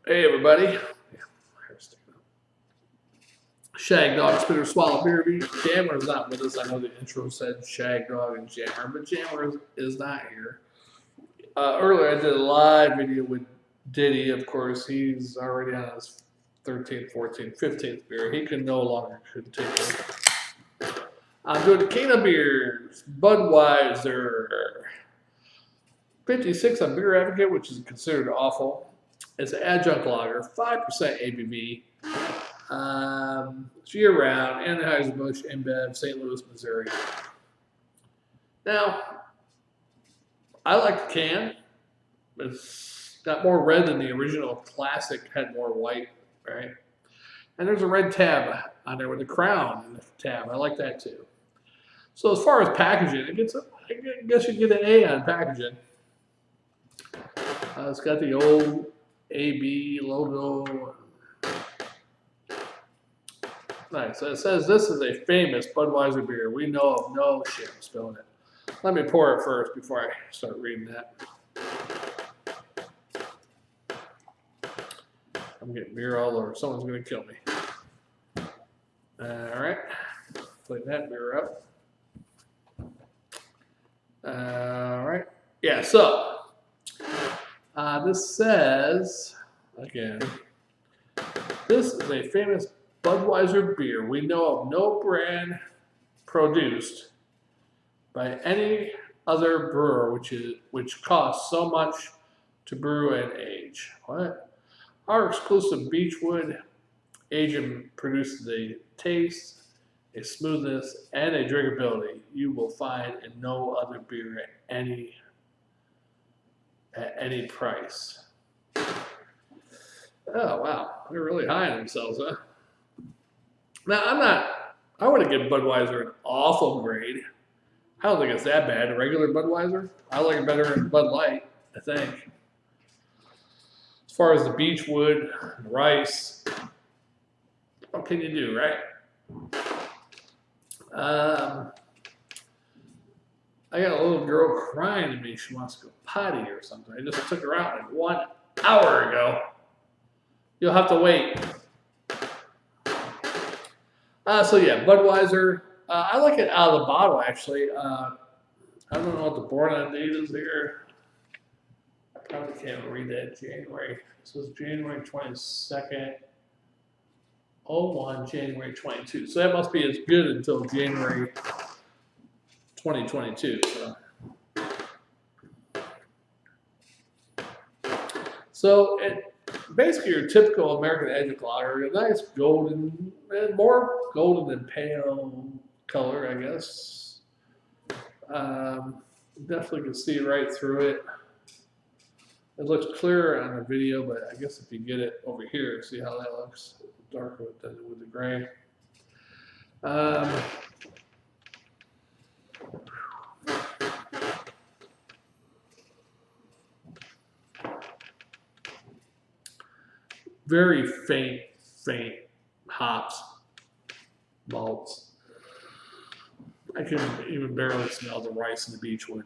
Hey everybody. Shag Dog Spitter Swallow Beer. Jammer's not with us. I know the intro said Shag Dog and Jammer, but Jammer is not here. Earlier I did a live video with Diddy, of course. He's already on his 13th, 14th, 15th beer. He can no longer continue. I'm doing the King of Beers, Budweiser. 56 on Beer Advocate, which is considered awful. It's an adjunct lager, 5% ABV. It's year-round, Anhueser-busch, In-Bev, St. Louis, Missouri. Now, I like the can. It's got more red than the original classic, had more white, right? And there's a red tab on there with a crown in the tab. I like that too. So as far as packaging, I guess you get an A on packaging. It's got the old AB logo. Nice. So it says this is a famous Budweiser beer. We know of no shit. I'm spilling it. Let me pour it first before I start reading that. I'm getting beer all over. Someone's going to kill me. All right. Clean that beer up. All right. Yeah, so this says, again, this is a famous Budweiser beer. We know of no brand produced by any other brewer which costs so much to brew and age. What? Our exclusive Beechwood agent produces a taste, a smoothness, and a drinkability you will find in no other beer at any price. Oh wow, they're really high on themselves, huh? Now I wouldn't give Budweiser an awful grade. I don't think it's that bad. A regular Budweiser, I like it better than Bud Light, I think. As far as the Beechwood, and rice, what can you do, right? I got a little girl crying to me. She wants to go potty or something. I just took her out like 1 hour ago. You'll have to wait. So yeah, Budweiser. I like it out of the bottle, actually. I don't know what the born on date is here. I probably can't read that. January. This was January 22nd. 01, January 22. So that must be as good until January 2022. So it basically your typical American Adjunct lager, a nice golden, more golden than pale color, I guess. Definitely can see right through it. It looks clearer on the video, but I guess if you get it over here, see how that looks darker with the gray. Very faint hops, malts. I can even barely smell the rice and the Beechwood.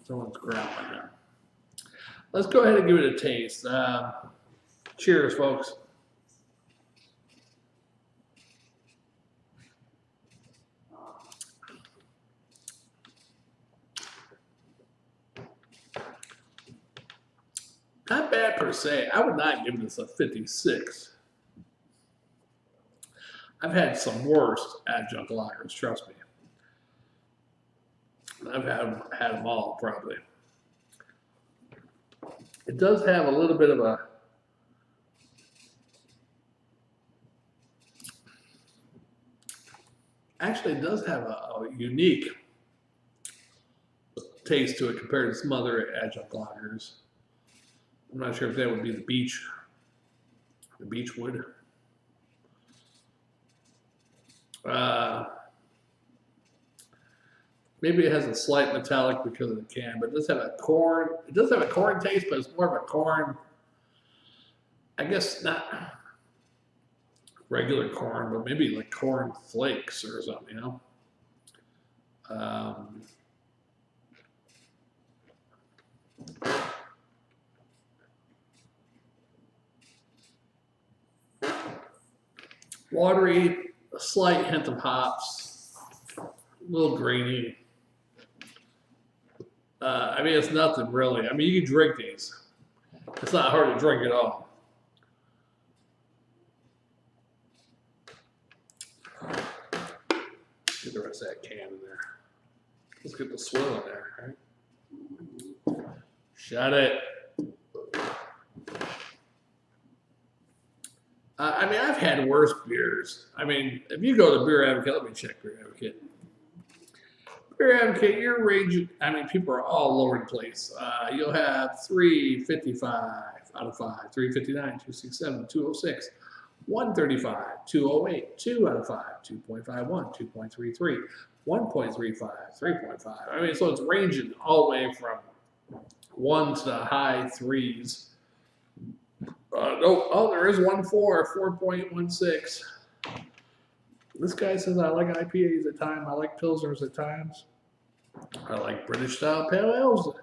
Someone's growling there. Let's go ahead and give it a taste. Cheers, folks. Not bad per se. I would not give this a 56. I've had some worse adjunct lagers, trust me. I've had them all, probably. It does have a little bit of a actually it does have a unique taste to it compared to some other adjunct lagers. I'm not sure if that would be the Beechwood. Maybe it has a slight metallic because of the can, but it does have a corn. It does have a corn taste, but it's more of a corn. I guess not regular corn, but maybe like corn flakes or something, you know. Watery, a slight hint of hops, a little grainy. I mean, it's nothing really. I mean, you can drink these. It's not hard to drink at all. Get the rest of that can in there. Let's get the swill in there, right? Shut it. I mean, I've had worse beers. I mean, if you go to Beer Advocate, let me check Beer Advocate. Beer Advocate, your range, I mean, people are all over the place. You'll have 355 out of 5, 359, 267, 206, 135, 208, 2 out of 5, 2.51, 2.33, 1.35, 3.5. I mean, so it's ranging all the way from 1 to the high 3s. Oh, there is 4.16. This guy says I like IPAs at times. I like Pilsners at times. I like British style pale ales.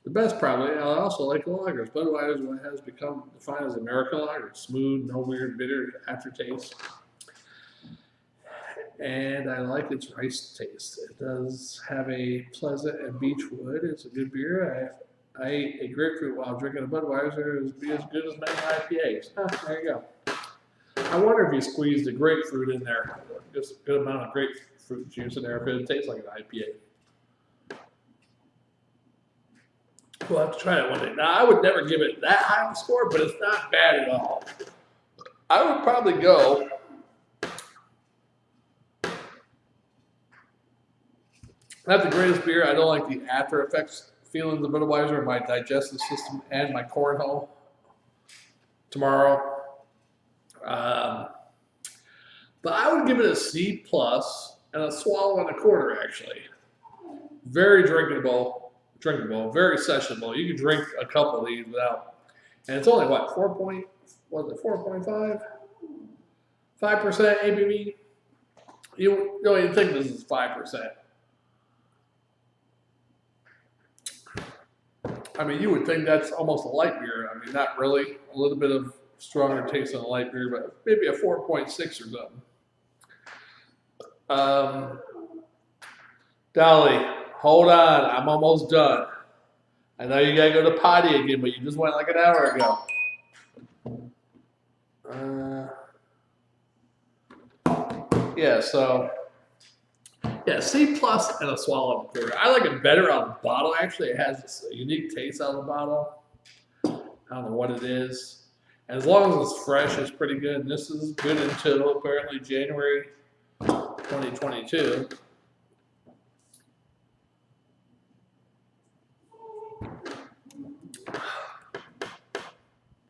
The best probably. I also like lagers. Budweiser has become defined as American lager. Smooth, no weird bitter aftertaste. And I like its rice taste. It does have a pleasant and beechwood. It's a good beer. I ate a grapefruit while drinking a Budweiser. It would be as good as many IPAs. There you go. I wonder if you squeezed the grapefruit in there. Just a good amount of grapefruit juice in there if it tastes like an IPA. We'll have to try it one day. Now, I would never give it that high of a score, but it's not bad at all. I would probably go not the greatest beer. I don't like the after effects feelings of Budweiser in my digestive system and my cornhole tomorrow. But I would give it a C+ and a swallow and a quarter, actually. Very drinkable, very sessionable. You can drink a couple of these without, and it's only what, 4.5? 5% ABV? You don't even think this is 5%. I mean, you would think that's almost a light beer. I mean, not really. A little bit of stronger taste than a light beer, but maybe a 4.6 or something. Dolly, hold on. I'm almost done. I know you gotta go to potty again, but you just went like an hour ago. Yeah, so yeah, C+ and a swallow and a quarter. I like it better on the bottle. Actually, it has this unique taste on the bottle. I don't know what it is. And as long as it's fresh, it's pretty good. And this is good until apparently January 2022.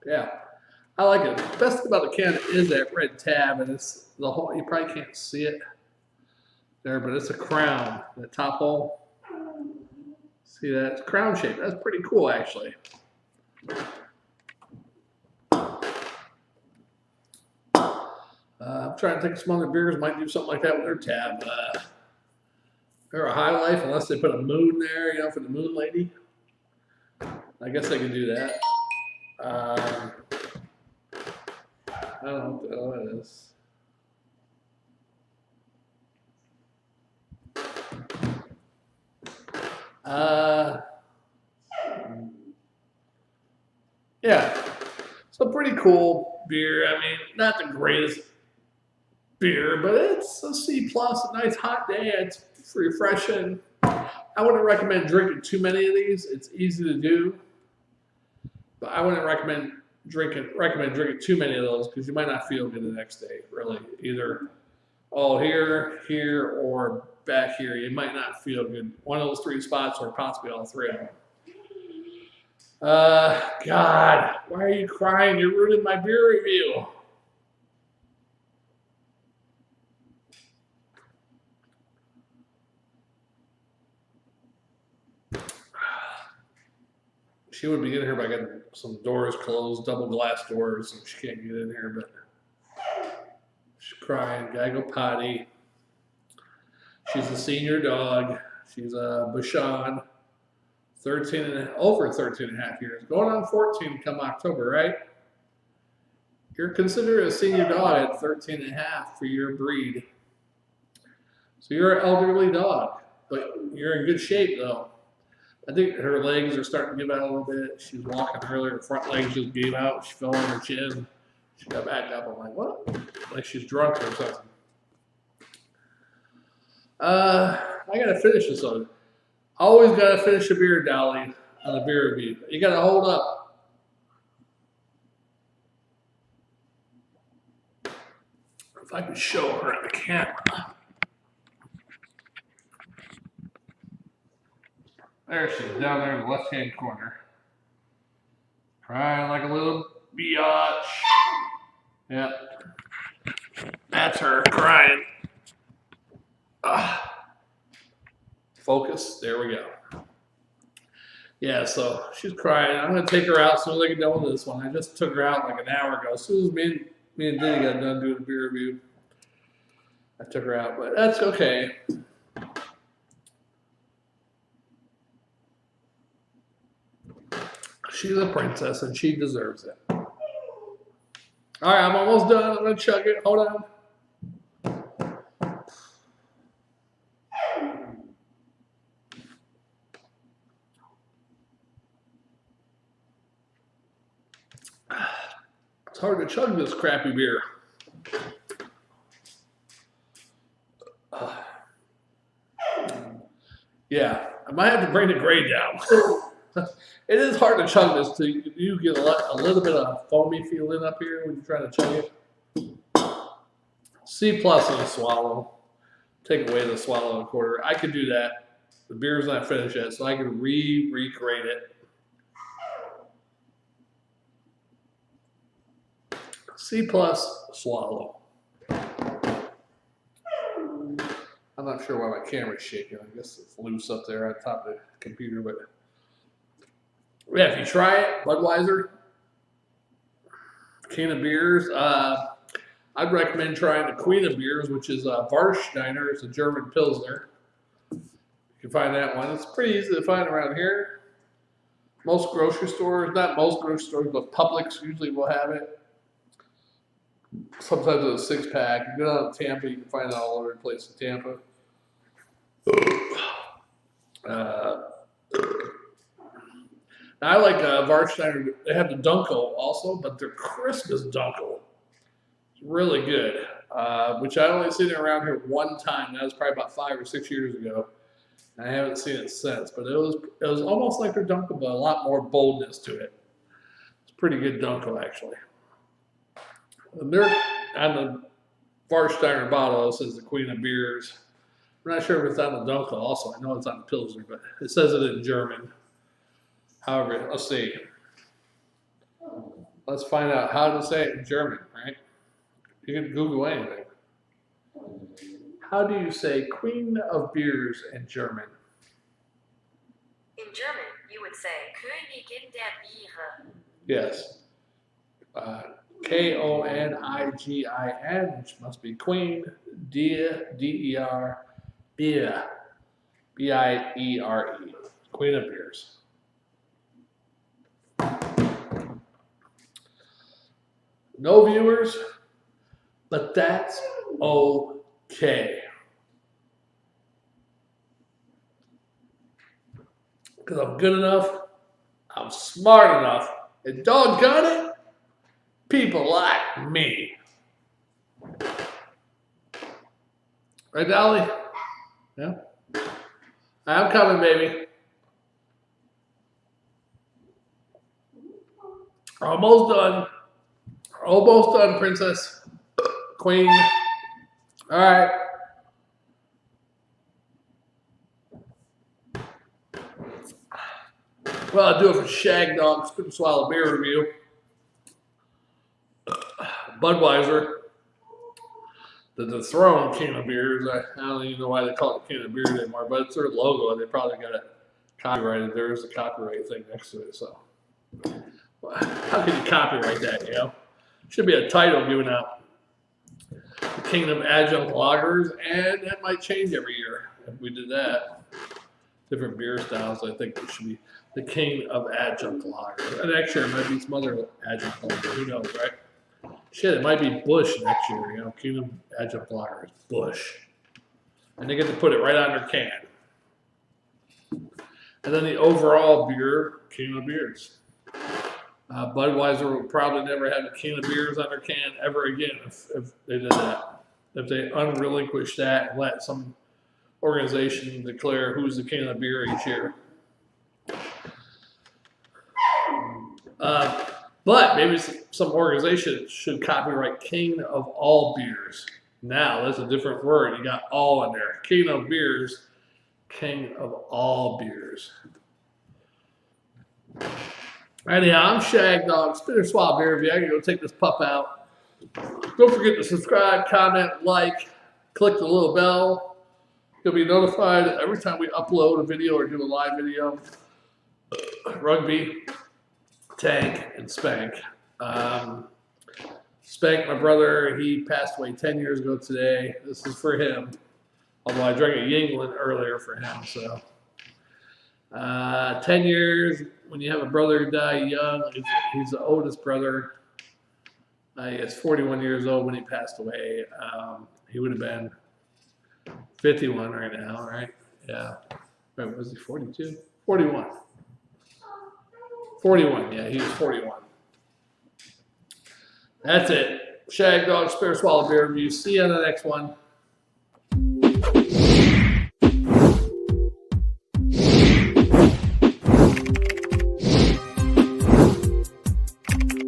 Yeah, I like it. The best thing about the can is that red tab, and it's the whole. You probably can't see it there, but it's a crown. The top hole. See that? It's crown shape. That's pretty cool, actually. I'm trying to think some other beers might do something like that with their tab. They're a High Life, unless they put a moon there, you know, for the moon lady. I guess they can do that. I don't know what the hell that is. Yeah, so pretty cool beer. I mean, not the greatest beer, but it's a C+, a nice hot day. It's refreshing. I wouldn't recommend drinking too many of these. It's easy to do, but I wouldn't recommend drinking too many of those because you might not feel good the next day. Really, either here, or back here. You might not feel good. One of those three spots, or possibly all three of them. God, why are you crying? You're ruining my beer review. She would be in here by getting some doors closed, double glass doors, so she can't get in here, but she's crying, gotta go potty. She's a senior dog. She's a Bichon, over 13 and a half years. Going on 14 come October, right? You're considered a senior dog at 13 and a half for your breed. So you're an elderly dog, but you're in good shape though. I think her legs are starting to give out a little bit. She was walking earlier, her front legs just gave out. She fell on her chin. She got back up. I'm like, what? Like she's drunk or something. I gotta finish this one. Always gotta finish a beer, Dolly, on a beer review. You gotta hold up. If I could show her on the camera. There she is, down there in the left-hand corner. Crying like a little biatch. Yep. That's her crying. Focus. There we go. Yeah, so she's crying. I'm going to take her out as soon as I get done with this one. I just took her out like an hour ago. As soon as me and Diddy got done doing a beer review, I took her out. But that's okay. She's a princess and she deserves it. All right, I'm almost done. I'm going to chug it. Hold on. It's hard to chug this crappy beer. Yeah, I might have to bring the grade down. It is hard to chug this till you get a little bit of foamy feeling up here when you're trying to chug it. C+ on a swallow. Take away the swallow and a quarter. I could do that. The beer's not finished yet, so I can re-grade it. C+ swallow. I'm not sure why my camera's shaking. I guess it's loose up there on top of the computer, but yeah, if you try it, Budweiser, can of beers. I'd recommend trying the Queen of Beers, which is Warsteiner. It's a German Pilsner. You can find that one. It's pretty easy to find around here. Most grocery stores, not most grocery stores, but Publix usually will have it. Sometimes it's a 6-pack. You go down to Tampa, you can find it all over the place in Tampa. I like Warsteiner. They have the Dunkel also, but their Christmas Dunkel is really good, which I only seen it around here one time. That was probably about 5 or 6 years ago. I haven't seen it since, but it was almost like their Dunkel, but a lot more boldness to it. It's pretty good Dunkel, actually. And they're on the Warsteiner bottle. It says the Queen of Beers. I'm not sure if it's on the Dunkel also. I know it's on the Pilsner, but it says it in German. However, let's see. Let's find out how to say it in German, right? You can Google anything. How do you say Queen of Beers in German? In German, you would say Königin der Biere. Yes. K-O-N-I-G-I-N, which must be Queen, D-E-R, Bier, B-I-E-R-E, Queen of Beers. No viewers, but that's okay. Because I'm good enough, I'm smart enough, and doggone it, people like me. Right, Dolly? Yeah? I'm coming, baby. Almost done. Almost done, princess. Queen. All right. Well, I'll do it for Shag Dog Spit and Swallow Beer Review. Budweiser. The dethroned can of beers. I don't even know why they call it can of beers anymore, but it's their logo. They probably got it copyrighted. There's a copyright thing next to it. So, how can you copyright that, you know? Should be a title given out. The King of Adjunct Lagers, and that might change every year if we did that. different beer styles. I think it should be the king of Adjunct lager. And next year it might be some other Adjunct lager. Who knows, right? Shit, it might be Busch next year. You know, king of Adjunct lager is Busch, and they get to put it right on their can. And then the overall beer, king of beers. Budweiser will probably never have a king of beers on their can ever again if they did that. If they unrelinquish that and let some organization declare who's the king of beer each year. But maybe some organization should copyright king of all beers. Now, that's a different word. You got all in there. King of beers, king of all beers. Anyhow, I'm Shag Dog, Spinner Swab Beer Review. I gotta go take this pup out. Don't forget to subscribe, comment, like, click the little bell. You'll be notified every time we upload a video or do a live video. Rugby, Tank, and Spank. Spank, my brother, he passed away 10 years ago today. This is for him. Although I drank a Yingling earlier for him, so. 10 years, when you have a brother die young, he's the oldest brother. He is 41 years old when he passed away. He would have been 51 right now, right? Yeah. Wait, was he 42? 41. 41, yeah, he was 41. That's it. Shag Dog, Spare Swallow Beer Review. See you on the next one.